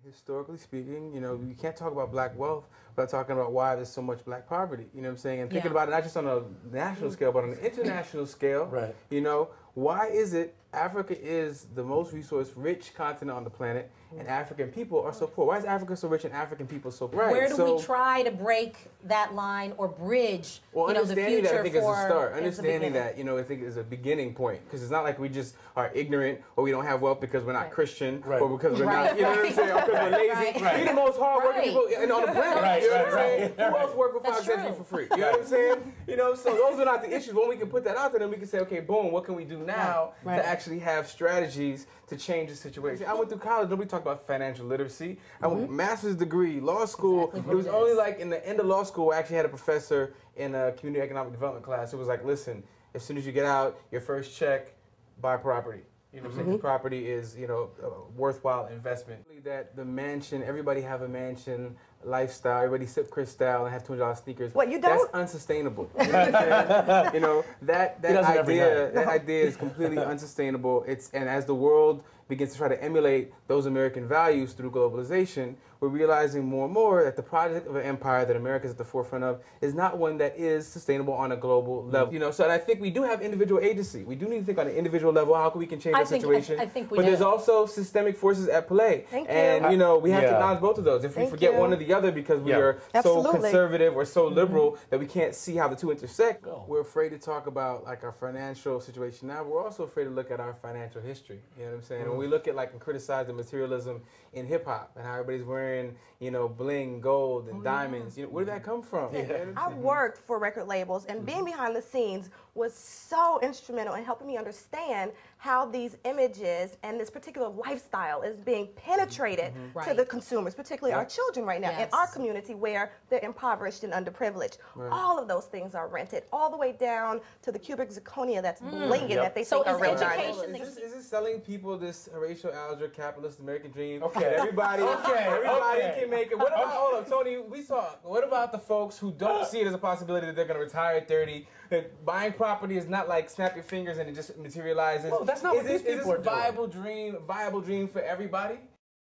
Historically speaking, you know, you can't talk about black wealth without talking about why there's so much black poverty. You know what I'm saying? And thinking about it not just on a national scale, but on an international scale. Right. You know, why is it Africa is the most resource-rich continent on the planet, and African people are so poor? Why is Africa so rich and African people so poor? Where do we try to break that line or bridge, well, you know, the future that, I think, is a start. Is Understanding that, you know, I think is a beginning point. Because it's not like we just are ignorant or we don't have wealth because we're not Christian or because we're not, you know what I'm saying, or because we're lazy. We're the most hardworking people on the planet. You know what I'm saying? Who else work for 5 cents for free? You know what I'm saying? You know, so those are not the issues. When we can put that out there, then we can say, okay, boom, what can we do now to actually have strategies to change the situation? I went through college, nobody talked about financial literacy. I went master's degree, law school. It was only like in the end of law school, I actually had a professor in a community economic development class. It was like, listen, as soon as you get out, your first check, buy property. You know what I'm saying? Property is, you know, a worthwhile investment. That the mansion, everybody have a mansion lifestyle, everybody sip Cristal and have $200 sneakers. What, you don't? That's unsustainable. You know what I'm saying? You know, that idea is completely unsustainable. And as the world begins to try to emulate those American values through globalization, we're realizing more and more that the project of an empire that America is at the forefront of is not one that is sustainable on a global level. You know, so I think we do have individual agency. We do need to think on an individual level how we can change the situation. I think we but there's also systemic forces at play. And you know, we have to acknowledge both of those. If we forget one or the other because we are so conservative or so liberal that we can't see how the two intersect, we're afraid to talk about like our financial situation now. We're also afraid to look at our financial history. You know what I'm saying? When we look at like and criticize the materialism in hip hop and how everybody's wearing, you know, bling, gold, and diamonds. You know, where did that come from? I worked for record labels, and being behind the scenes was so instrumental in helping me understand how these images and this particular lifestyle is being penetrated to the consumers, particularly our children right now in our community where they're impoverished and underprivileged. All of those things are rented, all the way down to the cubic zirconia that's blinging that they think are real diamonds. Is this selling people this Horatio Alger capitalist American dream? Everybody can make it. What about, hold on, Tony, what about the folks who don't see it as a possibility that they're going to retire at 30, that buying property is not like snap your fingers and it just materializes? Well, that's not what these people are doing. Is this a viable dream for everybody?